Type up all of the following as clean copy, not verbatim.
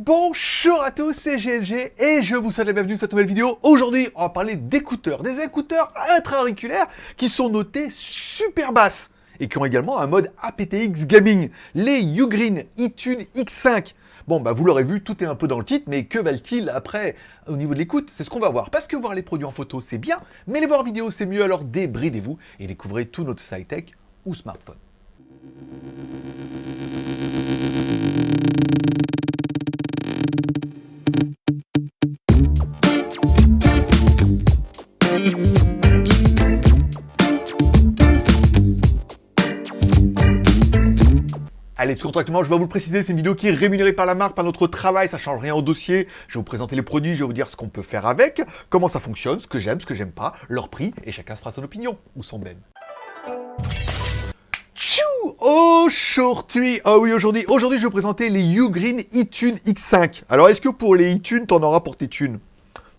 Bonjour à tous, c'est GLG et je vous souhaite la bienvenue dans cette nouvelle vidéo. Aujourd'hui, on va parler d'écouteurs, des écouteurs intra-auriculaires qui sont notés super basses et qui ont également un mode aptX Gaming, les Ugreen eTune X5. Bon, bah vous l'aurez vu, tout est un peu dans le titre, mais que valent-ils après au niveau de l'écoute? C'est ce qu'on va voir. Parce que voir les produits en photo, c'est bien, mais les voir en vidéo, c'est mieux, alors débridez-vous et découvrez tout notre high-tech ou smartphone. Allez, tout contractement, je vais vous le préciser, c'est une vidéo qui est rémunérée par la marque, par notre travail, ça change rien au dossier. Je vais vous présenter les produits, je vais vous dire ce qu'on peut faire avec, comment ça fonctionne, ce que j'aime pas, leur prix, et chacun se fera son opinion, ou son ben. Tchou! Aujourd'hui, aujourd'hui, je vais vous présenter les Ugreen eTune X5. Alors, est-ce que pour les eTune, t'en auras pour tes tunes?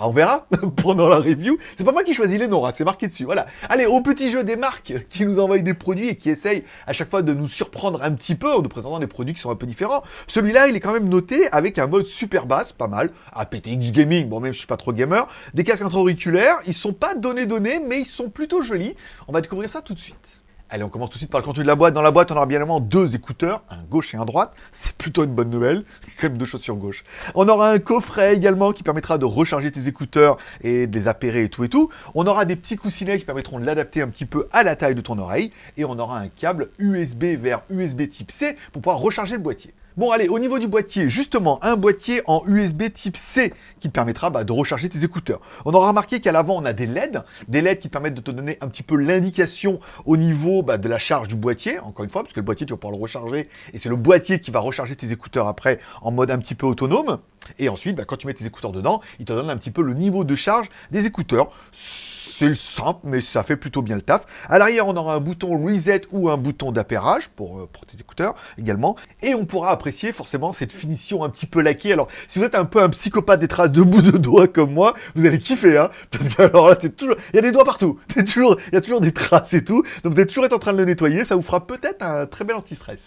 On verra pendant la review. C'est pas moi qui choisis les noms, hein, c'est marqué dessus. Voilà. Allez, au petit jeu des marques qui nous envoient des produits et qui essayent à chaque fois de nous surprendre un petit peu en nous présentant des produits qui sont un peu différents. Celui-là, il est quand même noté avec un mode super basse, pas mal. aptX Gaming, bon, même je suis pas trop gamer. Des casques intra-auriculaires, ils sont pas donnés, mais ils sont plutôt jolis. On va découvrir ça tout de suite. Allez, on commence tout de suite par le contenu de la boîte. Dans la boîte, on aura bien évidemment deux écouteurs, un gauche et un droite. C'est plutôt une bonne nouvelle. Il y a quand même deux chaussures gauche. On aura un coffret également qui permettra de recharger tes écouteurs et de les appairer et tout et tout. On aura des petits coussinets qui permettront de l'adapter un petit peu à la taille de ton oreille. Et on aura un câble USB vers USB type C pour pouvoir recharger le boîtier. Bon, allez, au niveau du boîtier, justement, un boîtier en USB type C qui te permettra de recharger tes écouteurs. On aura remarqué qu'à l'avant, on a des LED qui te permettent de te donner un petit peu l'indication au niveau de la charge du boîtier, encore une fois, parce que le boîtier, tu vas pouvoir le recharger, et c'est le boîtier qui va recharger tes écouteurs après en mode un petit peu autonome. Et ensuite, quand tu mets tes écouteurs dedans, il te donne un petit peu le niveau de charge des écouteurs. C'est simple, mais ça fait plutôt bien le taf. À l'arrière, on aura un bouton reset ou un bouton d'appairage pour tes écouteurs également. Et on pourra apprécier forcément cette finition un petit peu laquée. Alors, si vous êtes un peu un psychopathe des traces de bout de doigts comme moi, vous allez kiffer, hein. Parce que alors là, il y a des doigts partout. Il y a toujours des traces et tout. Donc vous allez toujours être en train de le nettoyer. Ça vous fera peut-être un très bel anti-stress.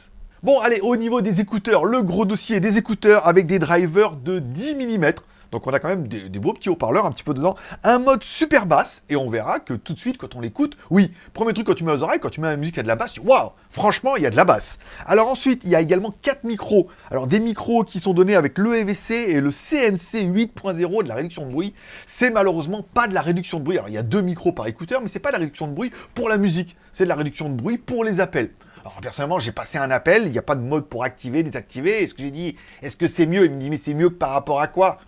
Bon, allez, au niveau des écouteurs, le gros dossier des écouteurs avec des drivers de 10 mm. Donc on a quand même des beaux petits haut-parleurs un petit peu dedans. Un mode super basse, et on verra que tout de suite, quand on l'écoute, oui, premier truc quand tu mets aux oreilles, quand tu mets la musique à de la basse, waouh, franchement, il y a de la basse. Alors ensuite, il y a également 4 micros. Alors des micros qui sont donnés avec l'EVC et le CNC 8.0 de la réduction de bruit. C'est malheureusement pas de la réduction de bruit. Alors il y a 2 micros par écouteur, mais c'est pas de la réduction de bruit pour la musique. C'est de la réduction de bruit pour les appels. Alors personnellement, j'ai passé un appel, il n'y a pas de mode pour activer, désactiver. Est-ce que j'ai dit, est-ce que c'est mieux? Il me dit, mais c'est mieux que par rapport à quoi?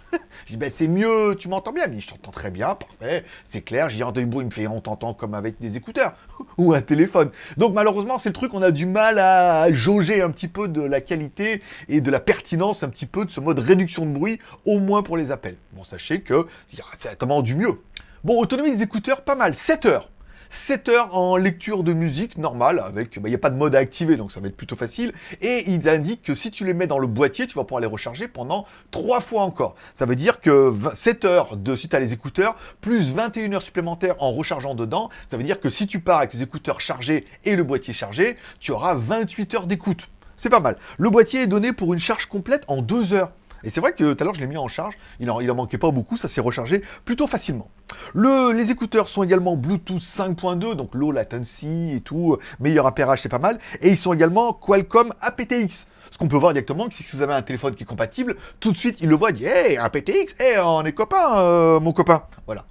J'ai dit, c'est mieux, tu m'entends bien? Mais je t'entends très bien, parfait, c'est clair. J'ai entendu le bruit, il me fait, on t'entend comme avec des écouteurs ou un téléphone. Donc malheureusement, c'est le truc, on a du mal à jauger un petit peu de la qualité et de la pertinence un petit peu de ce mode réduction de bruit, au moins pour les appels. Bon, sachez que c'est certainement du mieux. Bon, autonomie des écouteurs, pas mal, 7 heures. 7 heures en lecture de musique normale, avec, il n'y a pas de mode à activer, donc ça va être plutôt facile. Et ils indiquent que si tu les mets dans le boîtier, tu vas pouvoir les recharger pendant 3 fois encore. Ça veut dire que 7 heures de si tu as les écouteurs, plus 21 heures supplémentaires en rechargeant dedans, ça veut dire que si tu pars avec les écouteurs chargés et le boîtier chargé, tu auras 28 heures d'écoute. C'est pas mal. Le boîtier est donné pour une charge complète en 2 heures. Et c'est vrai que tout à l'heure, je l'ai mis en charge, il en manquait pas beaucoup, ça s'est rechargé plutôt facilement. Les écouteurs sont également Bluetooth 5.2, donc low latency et tout, meilleur appairage, c'est pas mal. Et ils sont également Qualcomm aptX. Ce qu'on peut voir directement, c'est que si vous avez un téléphone qui est compatible, tout de suite, il le voit, il dit « Hey, aptX, hey, on est copains, mon copain !» Voilà,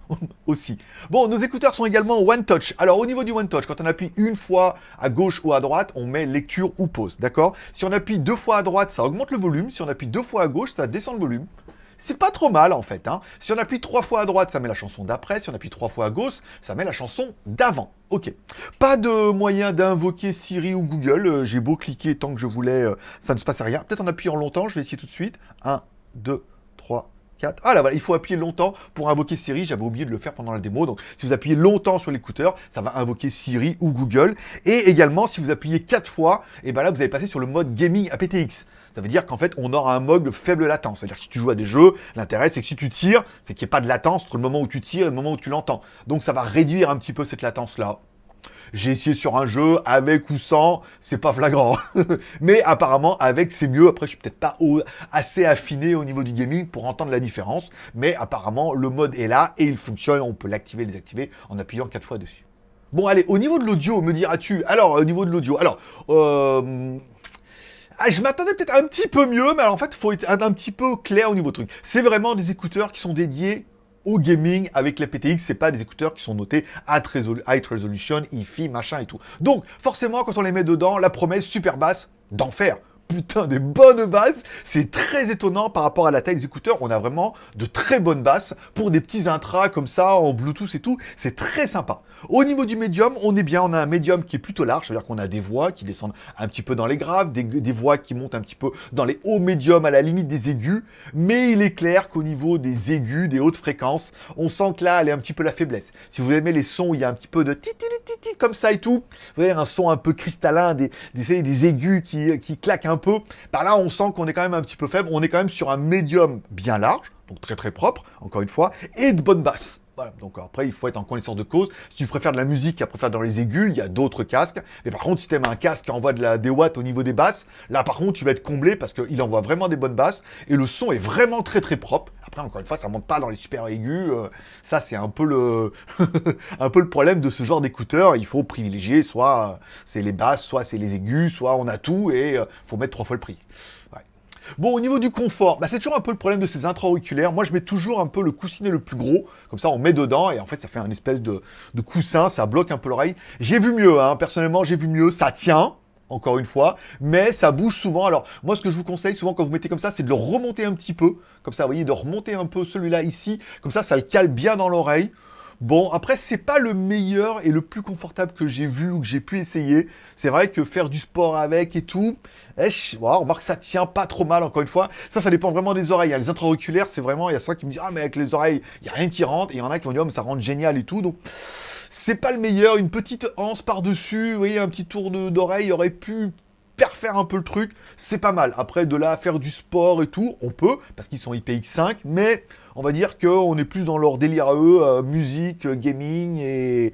aussi. Bon, nos écouteurs sont également One Touch. Alors, au niveau du One Touch, quand on appuie une fois à gauche ou à droite, on met lecture ou pause, d'accord? Si on appuie 2 fois à droite, ça augmente le volume. Si on appuie 2 fois à gauche, ça descend le volume. C'est pas trop mal, en fait, hein. Si on appuie 3 fois à droite, ça met la chanson d'après. Si on appuie 3 fois à gauche, ça met la chanson d'avant. Ok. Pas de moyen d'invoquer Siri ou Google. J'ai beau cliquer tant que je voulais, ça ne se passait rien. Peut-être en appuyant longtemps, je vais essayer tout de suite. 1, 2, 3, 4. Ah là, voilà, il faut appuyer longtemps pour invoquer Siri. J'avais oublié de le faire pendant la démo. Donc, si vous appuyez longtemps sur l'écouteur, ça va invoquer Siri ou Google. Et également, si vous appuyez 4 fois, et ben là, vous allez passer sur le mode Gaming aptX. Ça veut dire qu'en fait, on aura un mode faible latence. C'est-à-dire que si tu joues à des jeux, l'intérêt, c'est que si tu tires, c'est qu'il n'y ait pas de latence entre le moment où tu tires et le moment où tu l'entends. Donc, ça va réduire un petit peu cette latence-là. J'ai essayé sur un jeu, avec ou sans, c'est pas flagrant. Mais apparemment, avec, c'est mieux. Après, je suis peut-être pas assez affiné au niveau du gaming pour entendre la différence. Mais apparemment, le mode est là et il fonctionne. On peut l'activer, désactiver en appuyant 4 fois dessus. Bon, allez, au niveau de l'audio, me diras-tu. Alors, au niveau de l'audio, alors, je m'attendais peut-être un petit peu mieux, mais alors en fait, il faut être un petit peu clair au niveau du truc. C'est vraiment des écouteurs qui sont dédiés au gaming avec les PTX, c'est pas des écouteurs qui sont notés high resolution, hi-fi, machin et tout. Donc, forcément, quand on les met dedans, la promesse super basse d'enfer. Putain, des bonnes basses. C'est très étonnant par rapport à la taille des écouteurs. On a vraiment de très bonnes basses pour des petits intras comme ça en Bluetooth et tout. C'est très sympa. Au niveau du médium, on est bien. On a un médium qui est plutôt large. C'est-à-dire qu'on a des voix qui descendent un petit peu dans les graves, des voix qui montent un petit peu dans les hauts médiums à la limite des aigus. Mais il est clair qu'au niveau des aigus, des hautes fréquences, on sent que là, elle est un petit peu la faiblesse. Si vous aimez les sons où il y a un petit peu de titi comme ça et tout, vous voyez, un son un peu cristallin, des aigus qui claquent un peu. Bah là, on sent qu'on est quand même un petit peu faible. On est quand même sur un médium bien large, donc très très propre, encore une fois, et de bonnes basses. Voilà, donc après, il faut être en connaissance de cause. Si tu préfères de la musique qui préfère dans les aigus, il y a d'autres casques. Mais par contre, si tu aimes un casque qui envoie des watts au niveau des basses, là par contre, tu vas être comblé parce qu'il envoie vraiment des bonnes basses et le son est vraiment très très propre. Après, encore une fois, ça monte pas dans les super aigus. Ça, c'est un peu un peu le problème de ce genre d'écouteurs. Il faut privilégier soit c'est les basses, soit c'est les aigus, soit on a tout et faut mettre 3 fois le prix. Ouais. Bon, au niveau du confort, bah, c'est toujours un peu le problème de ces intra-auriculaires. Moi, je mets toujours un peu le coussinet le plus gros. Comme ça, on met dedans et en fait, ça fait un espèce de coussin. Ça bloque un peu l'oreille. J'ai vu mieux, hein. Personnellement, j'ai vu mieux. Ça tient, encore une fois, mais ça bouge souvent. Alors, moi, ce que je vous conseille souvent quand vous mettez comme ça, c'est de le remonter un petit peu. Comme ça, vous voyez, de remonter un peu celui-là ici. Comme ça le cale bien dans l'oreille. Bon, après, c'est pas le meilleur et le plus confortable que j'ai vu ou que j'ai pu essayer. C'est vrai que faire du sport avec et tout, on voit que ça tient pas trop mal, encore une fois. Ça dépend vraiment des oreilles. Les intra-auriculaires, c'est vraiment, il y a ça qui me dit, ah, mais avec les oreilles, il n'y a rien qui rentre. Et il y en a qui vont dire, oh, mais ça rentre génial et tout. Donc, c'est pas le meilleur. Une petite anse par-dessus, vous voyez, un petit tour d'oreille aurait pu faire un peu le truc, c'est pas mal. Après, de là à faire du sport et tout, on peut, parce qu'ils sont IPX5, mais on va dire qu'on est plus dans leur délire à eux, musique, gaming et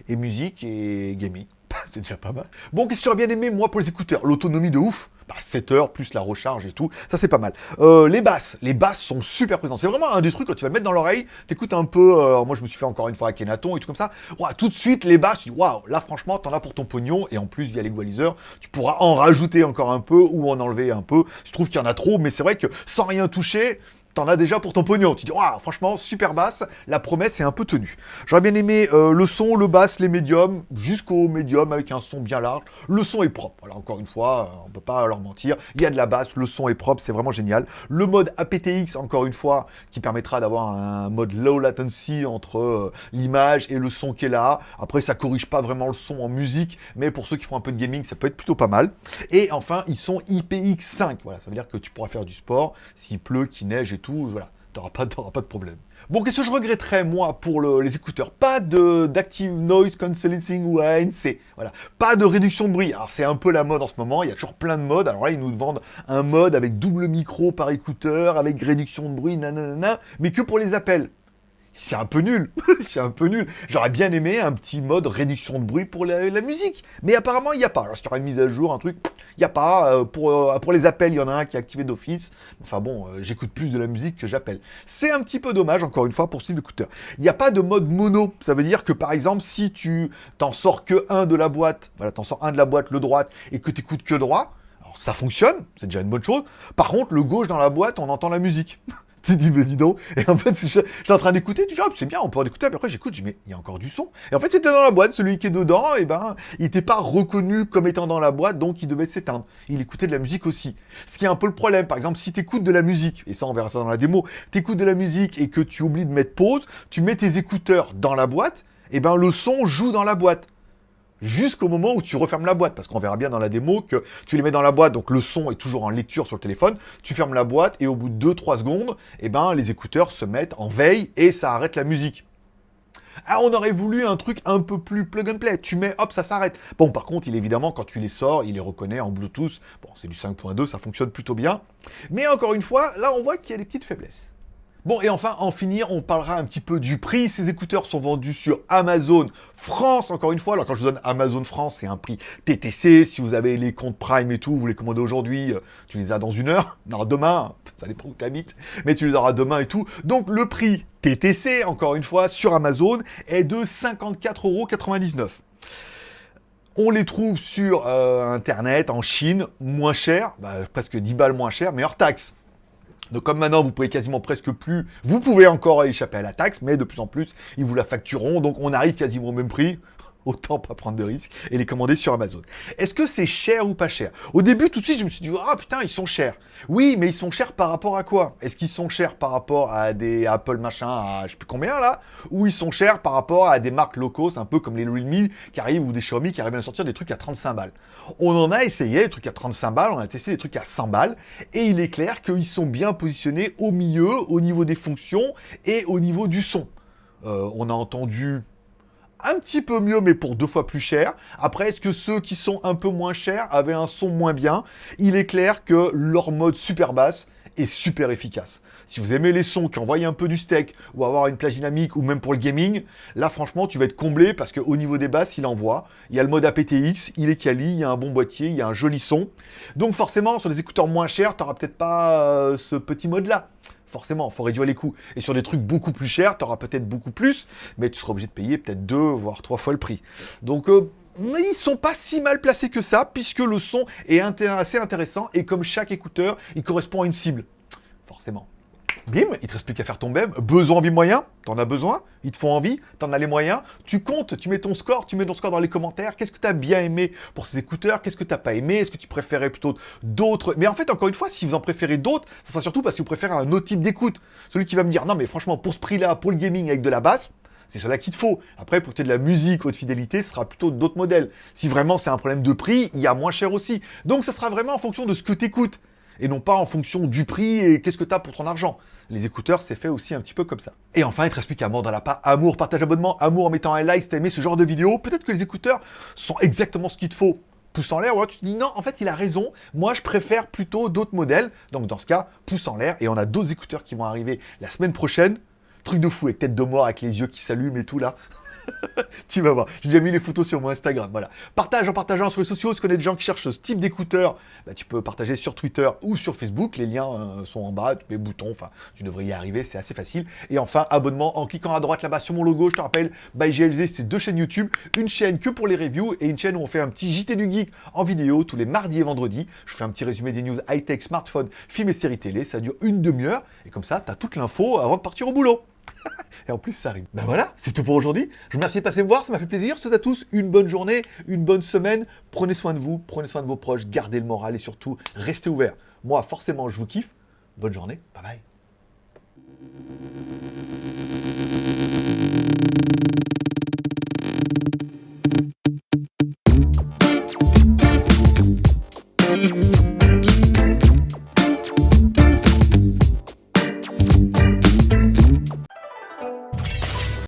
musique et gaming. C'est déjà pas mal. Bon, qu'est-ce que j'aurais bien aimé, moi, pour les écouteurs? L'autonomie de ouf. 7 heures, plus la recharge et tout. Ça, c'est pas mal. Les basses sont super présentes. C'est vraiment un des trucs, quand tu vas le mettre dans l'oreille, t'écoutes un peu... moi, je me suis fait encore une fois à Kenaton et tout comme ça. Ouah, tout de suite, les basses, tu dis, waouh, là, franchement, t'en as pour ton pognon. Et en plus, via l'égaliseur, tu pourras en rajouter encore un peu ou en enlever un peu. Je trouve qu'il y en a trop, mais c'est vrai que sans rien toucher... T'en as déjà pour ton pognon. Tu dis, waouh, franchement, super basse. La promesse est un peu tenue. J'aurais bien aimé le son, le basse, les médiums, jusqu'au médium avec un son bien large. Le son est propre. Voilà, encore une fois, on peut pas leur mentir. Il y a de la basse, le son est propre, c'est vraiment génial. Le mode aptX, encore une fois, qui permettra d'avoir un mode low latency entre l'image et le son qui est là. Après, ça corrige pas vraiment le son en musique, mais pour ceux qui font un peu de gaming, ça peut être plutôt pas mal. Et enfin, ils sont IPX5. Voilà, ça veut dire que tu pourras faire du sport s'il pleut, qu'il neige et tout. Voilà, t'auras pas de problème. Bon, qu'est-ce que je regretterais, moi, pour les écouteurs? Pas d'Active Noise Cancelling ou ANC. Voilà, pas de réduction de bruit. Alors, c'est un peu la mode en ce moment, il y a toujours plein de modes. Alors là, ils nous vendent un mode avec double micro par écouteur, avec réduction de bruit, nanana, mais que pour les appels. C'est un peu nul, c'est un peu nul. J'aurais bien aimé un petit mode réduction de bruit pour la musique, mais apparemment il n'y a pas. Alors s'il y aura une mise à jour, un truc, il n'y a pas. Pour les appels, il y en a un qui est activé d'office. Enfin bon, j'écoute plus de la musique que j'appelle. C'est un petit peu dommage, encore une fois, pour ce type d'écouteur. Il n'y a pas de mode mono. Ça veut dire que par exemple, si tu t'en sors que un de la boîte, voilà, t'en sors un de la boîte, le droite, et que tu écoutes que droit, alors ça fonctionne, c'est déjà une bonne chose. Par contre, le gauche dans la boîte, on entend la musique. Tu dis, mais dis donc. Et en fait, j'étais en train d'écouter, tu dis, oh, c'est bien, on peut en écouter. Puis après, j'écoute, je dis, mais il y a encore du son. Et en fait, c'était dans la boîte, celui qui est dedans, et ben, il n'était pas reconnu comme étant dans la boîte, donc il devait s'éteindre. Il écoutait de la musique aussi. Ce qui est un peu le problème. Par exemple, si tu écoutes de la musique, et ça, on verra ça dans la démo, tu écoutes de la musique et que tu oublies de mettre pause, tu mets tes écouteurs dans la boîte, et ben, le son joue dans la boîte. Jusqu'au moment où tu refermes la boîte, parce qu'on verra bien dans la démo que tu les mets dans la boîte, donc le son est toujours en lecture sur le téléphone, tu fermes la boîte et au bout de 2-3 secondes, eh ben, les écouteurs se mettent en veille et ça arrête la musique. Ah, on aurait voulu un truc un peu plus plug and play, tu mets, hop, ça s'arrête. Bon, par contre, évidemment, quand tu les sors, il les reconnaît en Bluetooth, bon, c'est du 5.2, ça fonctionne plutôt bien. Mais encore une fois, là, on voit qu'il y a des petites faiblesses. Bon, et enfin, en finir, on parlera un petit peu du prix. Ces écouteurs sont vendus sur Amazon France, encore une fois. Alors, quand je vous donne Amazon France, c'est un prix TTC. Si vous avez les comptes Prime et tout, vous les commandez aujourd'hui, tu les as dans 1 heure. Non, demain, ça dépend où tu habites, mais tu les auras demain et tout. Donc, le prix TTC, encore une fois, sur Amazon, est de 54,99 €. On les trouve sur Internet, en Chine, moins cher, presque 10 balles moins cher, mais hors taxe. Donc comme maintenant vous pouvez quasiment presque plus, vous pouvez encore échapper à la taxe, mais de plus en plus ils vous la factureront, donc on arrive quasiment au même prix. Autant pas prendre de risques et les commander sur Amazon. Est-ce que c'est cher ou pas cher? Au début, tout de suite, je me suis dit, ah putain, ils sont chers. Oui, mais ils sont chers par rapport à quoi? Est-ce qu'ils sont chers par rapport à des Apple machin à je sais plus combien là? Ou ils sont chers par rapport à des marques locaux, un peu comme les Realme qui arrivent ou des Xiaomi qui arrivent à sortir des trucs à 35 balles? On en a essayé des trucs à 35 balles, on a testé des trucs à 100 balles et il est clair qu'ils sont bien positionnés au milieu, au niveau des fonctions et au niveau du son. On a entendu un petit peu mieux, mais pour 2 fois plus cher. Après, est-ce que ceux qui sont un peu moins chers avaient un son moins bien? Il est clair que leur mode super basse est super efficace. Si vous aimez les sons qui envoient un peu du steak, ou avoir une plage dynamique, ou même pour le gaming, là franchement tu vas être comblé parce qu'au niveau des basses il envoie. Il y a le mode aptX, il est quali, il y a un bon boîtier, il y a un joli son. Donc forcément sur des écouteurs moins chers, tu n'auras peut-être pas ce petit mode là. Forcément, il faut réduire les coûts. Et sur des trucs beaucoup plus chers, tu auras peut-être beaucoup plus, mais tu seras obligé de payer peut-être 2, voire 3 fois le prix. Donc, ils sont pas si mal placés que ça, puisque le son est assez intéressant, et comme chaque écouteur, il correspond à une cible. Forcément. Bim, il te reste plus qu'à faire ton BEM. Besoin, envie, moyen. T'en as besoin, ils te font envie, t'en as les moyens. Tu comptes, tu mets ton score dans les commentaires. Qu'est-ce que t'as bien aimé pour ces écouteurs? Qu'est-ce que t'as pas aimé? Est-ce que tu préférais plutôt d'autres? Mais en fait, encore une fois, si vous en préférez d'autres, ça sera surtout parce que vous préférez un autre type d'écoute. Celui qui va me dire, non mais franchement, pour ce prix-là, pour le gaming avec de la basse, c'est cela qu'il te faut. Après, pour que tu aies de la musique haute fidélité, ce sera plutôt d'autres modèles. Si vraiment c'est un problème de prix, il y a moins cher aussi. Donc ça sera vraiment en fonction de ce que tu écoutes. Et non pas en fonction du prix et qu'est-ce que tu as pour ton argent. Les écouteurs, c'est fait aussi un petit peu comme ça. Et enfin, il te reste plus qu'à mordre à la part. Amour, partage, abonnement, amour en mettant un like si t'as aimé ce genre de vidéo. Peut-être que les écouteurs sont exactement ce qu'il te faut. Pouce en l'air, ou alors tu te dis non, en fait, il a raison. Moi, je préfère plutôt d'autres modèles. Donc, dans ce cas, pouce en l'air. Et on a d'autres écouteurs qui vont arriver la semaine prochaine. Truc de fou, avec tête de mort, avec les yeux qui s'allument et tout là. Tu vas voir, j'ai déjà mis les photos sur mon Instagram, voilà. Partage en partageant sur les sociaux, si tu connais des gens qui cherchent ce type d'écouteurs, tu peux partager sur Twitter ou sur Facebook, les liens sont en bas, les boutons, enfin, tu devrais y arriver, c'est assez facile. Et enfin, abonnement en cliquant à droite là-bas sur mon logo, je te rappelle, by GLZ, c'est 2 chaînes YouTube, une chaîne que pour les reviews et une chaîne où on fait un petit JT du Geek en vidéo tous les mardis et vendredis. Je fais un petit résumé des news high-tech, smartphone, films et séries télé, ça dure 1/2 heure, et comme ça, tu as toute l'info avant de partir au boulot. Et en plus, ça arrive. Ben voilà, c'est tout pour aujourd'hui. Je vous remercie de passer me voir, ça m'a fait plaisir. Je vous souhaite à tous une bonne journée, une bonne semaine. Prenez soin de vous, prenez soin de vos proches, gardez le moral et surtout, restez ouverts. Moi, forcément, je vous kiffe. Bonne journée, bye bye.